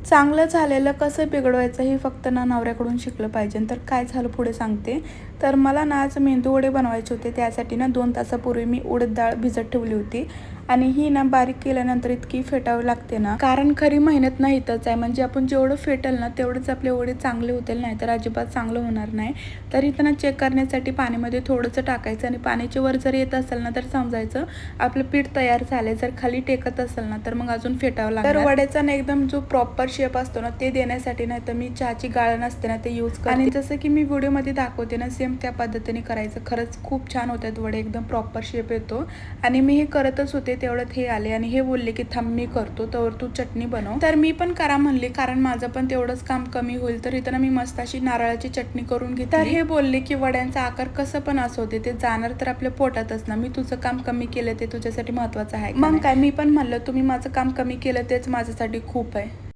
चांगलं झालेलं कसं बिघडवायचं हे फक्त ना नवऱ्याकडून शिकलं पाहिजे. तर काय झालं पुढे सांगते. तर मला ना आज मेंदू वडे बनवायचे होते. त्यासाठी ना 2 तासापूर्वी मी उडद डाळ भिजत ठेवली होती आणि ही ना बारीक केल्यानंतर इतकी फेटावी लागते ना, कारण खरी मेहनत ना इथंच आहे. म्हणजे आपण जेवढं फेटेल ना तेवढंच आपले वडे चांगले होतील, नाही तर अजिबात चांगलं होणार नाही. तर इथं ना चेक करण्यासाठी पाण्यामध्ये थोडंसं टाकायचं आणि पाण्याची वर जर येत असेल ना तर समजायचं आपलं पीठ तयार झाले. जर खाली टेकत असेल ना तर मग अजून फेटावं लागणार. तर वड्याचा ना एकदम जो प्रॉपर शेप असतो ना ते देण्यासाठी नाही तर मी चहाची गाळण असते ना ते यूज करते. आणि जसं की मी व्हिडिओमध्ये दाखवते ना सेम त्या पद्धतीने करायचं. खरंच खूप छान होतात वडे, एकदम प्रॉपर शेप येतो. आणि मी हे करतच होते तेवढ्यात हे आले आणि हे बोलले की थांब मी करतो तर तू चटणी बनव. तर मी पण करा म्हणले, कारण माझं पण तेवढंच काम कमी होईल. तर इथं ना मी मस्त अशी नारळाची चटणी करून घेतली. तर हे बोलले की वड्यांचा आकार कसं पण असू दे, ते जाणार तर आपल्या पोटातच ना. मी तुझं काम कमी केलं ते तुझ्यासाठी महत्वाचं आहे. मग काय, मी पण म्हणलं तुम्ही माझं काम कमी केलं तेच माझ्यासाठी खूप आहे.